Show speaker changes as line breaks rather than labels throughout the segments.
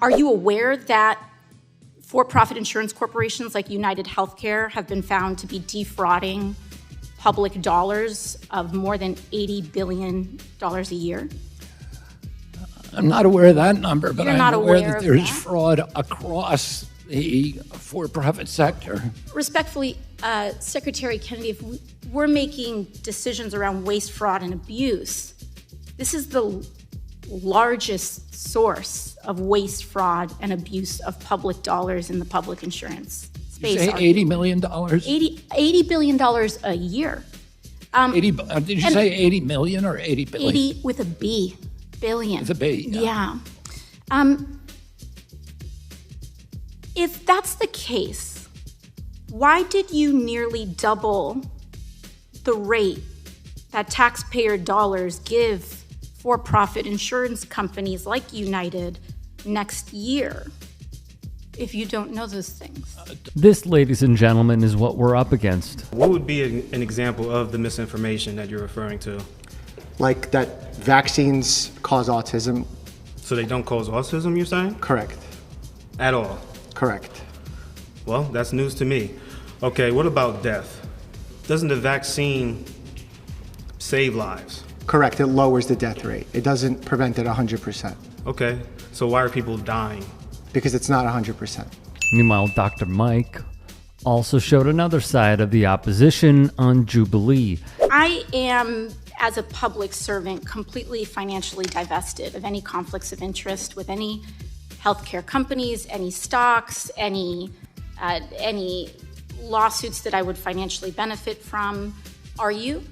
Are you aware that for-profit insurance corporations like United Healthcare have been found to be defrauding public dollars of more than $80 billion a year?
I'm not aware of that number, but I'm aware that there's
that?
fraud across the for-profit sector.
Respectfully, Secretary Kennedy, if we're making decisions around waste, fraud, and abuse, this is the largest source of waste, fraud, and abuse of public dollars in the public insurance space.
Did you say $80 million?
$80 billion a year.
Did you say 80 million or 80 billion?
80 with a B, billion.
With a B,
yeah. If that's the case, why did you nearly double the rate that taxpayer dollars give for-profit insurance companies like United next year if you don't know those things?
This, ladies and gentlemen, is what we're up against.
What would be an example of the misinformation that you're referring to?
Like that vaccines cause autism.
So they don't cause autism, you're saying?
Correct.
At all?
Correct.
Well, that's news to me. Okay, what about death? Doesn't the vaccine save lives?
Correct. It lowers the death rate. It doesn't prevent it 100%.
Okay, so why are people dying?
Because it's not 100%.
Meanwhile, Dr. Mike also showed another side of the opposition on Jubilee.
I am, as a public servant, completely financially divested of any conflicts of interest with any healthcare companies, any stocks, any lawsuits that I would financially benefit from. Are you?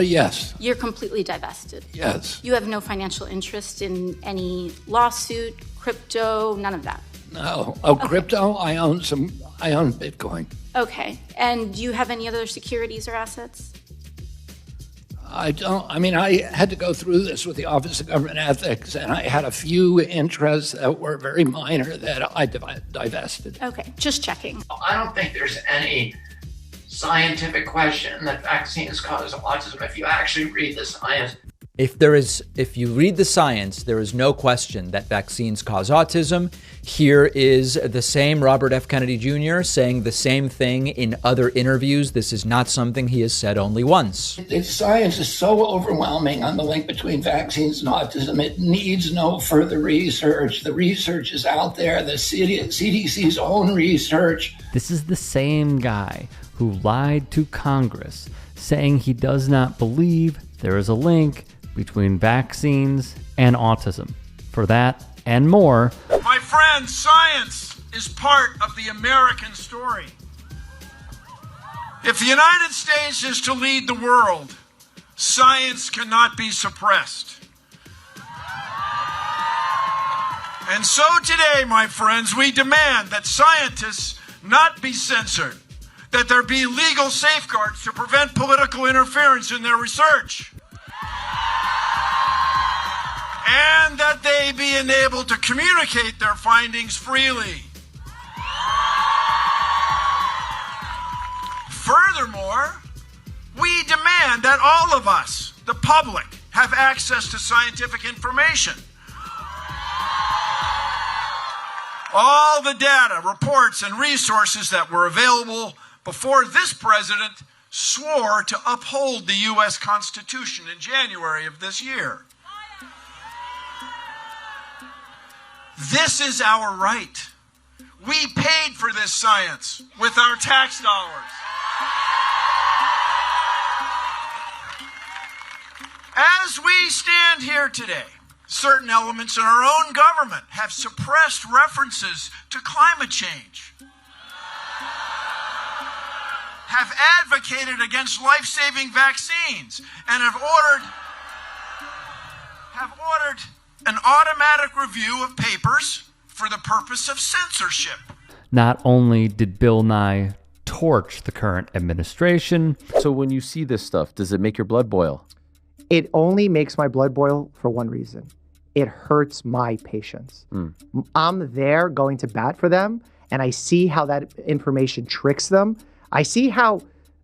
Yes.
You're completely divested.
Yes.
You have no financial interest in any lawsuit, crypto, none of that.
No. Oh, okay. Crypto? I own Bitcoin.
Okay. And do you have any other securities or assets?
I don't. I mean, I had to go through this with the Office of Government Ethics, and I had a few interests that were very minor that I divested.
Okay, just checking.
I don't think there's any scientific question that vaccines cause autism if you actually read the science.
If you read the science, there is no question that vaccines cause autism. Here is the same Robert F. Kennedy Jr. saying the same thing in other interviews. This is not something he has said only once.
The science is so overwhelming on the link between vaccines and autism. It needs no further research. The research is out there, the CDC's own research.
This is the same guy who lied to Congress, saying he does not believe there is a link between vaccines and autism. For that and more,
my friends, science is part of the American story. If the United States is to lead the world, science cannot be suppressed. And so today, my friends, we demand that scientists not be censored, that there be legal safeguards to prevent political interference in their research, and that they be enabled to communicate their findings freely. Furthermore, we demand that all of us, the public, have access to scientific information. All the data, reports, and resources that were available before this president swore to uphold the U.S. Constitution in January of this year. This is our right. We paid for this science with our tax dollars. As we stand here today, certain elements in our own government have suppressed references to climate change, have advocated against life-saving vaccines, and have ordered an automatic review of papers for the purpose of censorship.
not only did Bill Nye torch the current administration.
So when you see this stuff, does it make your blood boil?
It only makes my blood boil for one reason. It hurts my patients. I'm there going to bat for them, and I see how that information tricks them. I see how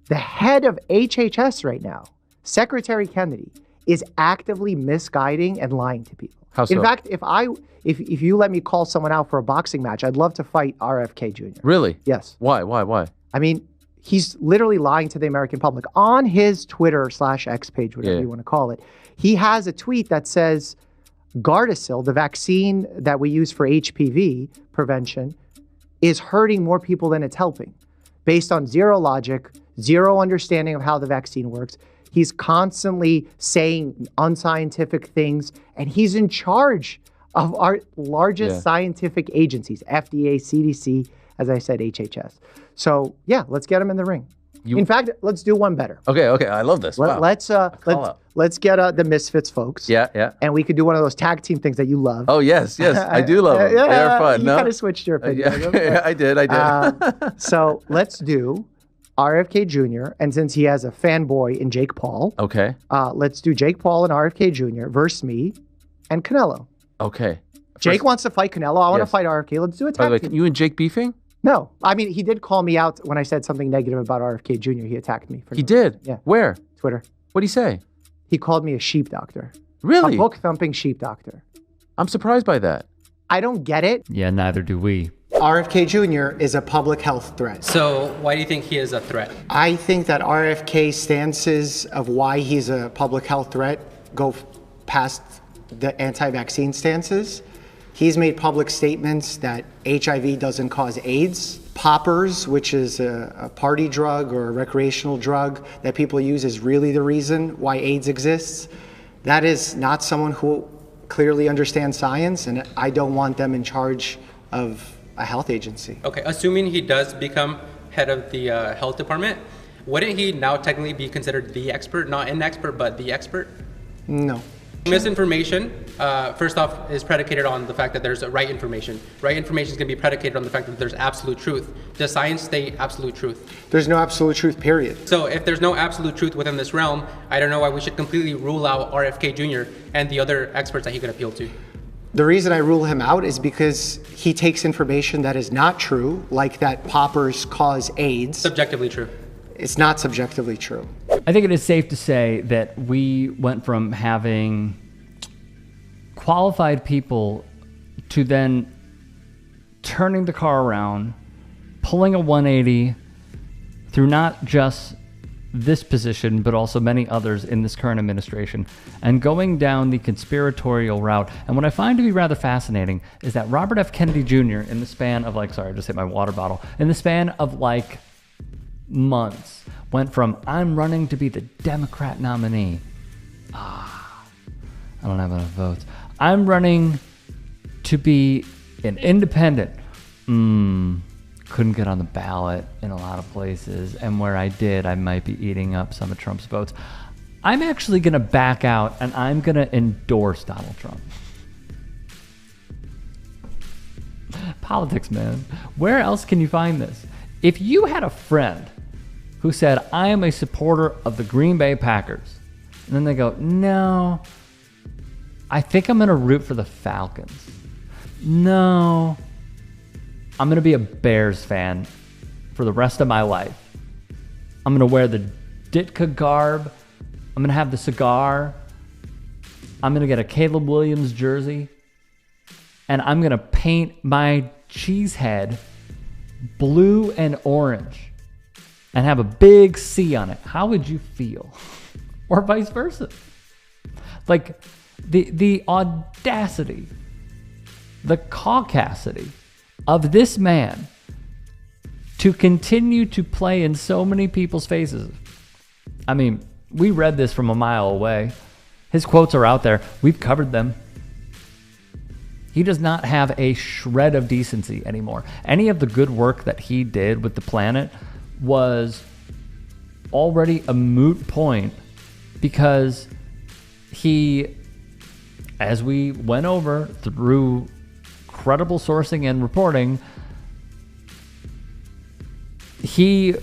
the head of HHS right now, Secretary Kennedy, is actively misguiding and lying to people.
How so?
In fact, if you let me call someone out for a boxing match, I'd love to fight RFK Jr.
Really?
Yes.
Why?
I mean, he's literally lying to the American public. On his Twitter/X page, whatever you want to call it, he has a tweet that says Gardasil, the vaccine that we use for HPV prevention, is hurting more people than it's helping, based on zero logic, zero understanding of how the vaccine works. He's constantly saying unscientific things, and he's in charge of our largest scientific agencies, FDA, CDC, as I said, HHS. So yeah, let's get him in the ring. In fact, let's do one better.
Okay, I love this. Wow.
Let's get the Misfits folks.
Yeah.
And we could do one of those tag team things that you love.
Oh yes, I do love them. They're fun.
You kind of switched your opinion.
Yeah, I did.
So let's do RFK Jr. And since he has a fanboy in Jake Paul,
okay,
let's do Jake Paul and RFK Jr. versus me and Canelo.
Okay.
Jake wants to fight Canelo. I want to fight RFK. Let's do a tag
By the way,
team.
you and Jake beefing?
No. I mean, he did call me out when I said something negative about RFK Jr. He attacked me.
He did?
Yeah.
Where?
Twitter.
What'd he say?
He called me a sheep doctor.
Really?
A book-thumping sheep doctor.
I'm surprised by that.
I don't get it.
Yeah, neither do we.
RFK Jr. is a public health threat.
So why do you think he is a threat?
I think that RFK's stances of why he's a public health threat go past the anti-vaccine stances. He's made public statements that HIV doesn't cause AIDS. Poppers, which is a party drug or a recreational drug that people use, is really the reason why AIDS exists. That is not someone who clearly understands science, and I don't want them in charge of a health agency.
Okay, assuming he does become head of the health department, wouldn't he now technically be considered the expert? Not an expert, but the expert?
No.
Misinformation, first off, is predicated on the fact that there's right information. Right information is going to be predicated on the fact that there's absolute truth. Does science state absolute truth?
There's no absolute truth, period.
So if there's no absolute truth within this realm, I don't know why we should completely rule out RFK Jr. and the other experts that he could appeal to.
The reason I rule him out is because he takes information that is not true, like that poppers cause AIDS.
Subjectively true.
It's not subjectively true.
I think it is safe to say that we went from having qualified people to then turning the car around, pulling a 180 through not just this position, but also many others in this current administration, and going down the conspiratorial route. And what I find to be rather fascinating is that Robert F. Kennedy Jr. in the span of sorry, I just hit my water bottle, in the span of months, went from I'm running to be the Democrat nominee. I don't have enough votes. I'm running to be an independent. Couldn't get on the ballot in a lot of places, and where I did, I might be eating up some of Trump's votes. I'm actually going to back out, and I'm going to endorse Donald Trump. Politics, man. Where else can you find this? If you had a friend who said, I am a supporter of the Green Bay Packers, and then they go, no, I think I'm going to root for the Falcons. No, I'm going to be a Bears fan for the rest of my life. I'm going to wear the Ditka garb. I'm going to have the cigar. I'm going to get a Caleb Williams jersey. And I'm going to paint my cheese head blue and orange and have a big C on it. How would you feel? Or vice versa. Like the audacity, the caucasity of this man to continue to play in so many people's faces. I mean, we read this from a mile away. His quotes are out there. We've covered them. He does not have a shred of decency anymore. Any of the good work that he did with the planet was already a moot point because he, as we went over through credible sourcing and reporting, he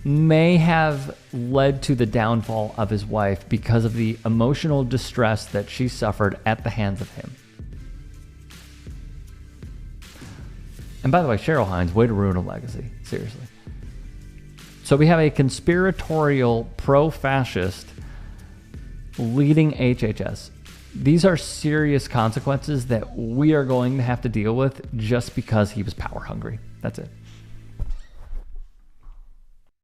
may have led to the downfall of his wife because of the emotional distress that she suffered at the hands of him. And by the way, Cheryl Hines, way to ruin a legacy. Seriously. So we have a conspiratorial pro-fascist leading HHS. These are serious consequences that we are going to have to deal with just because he was power hungry. That's it.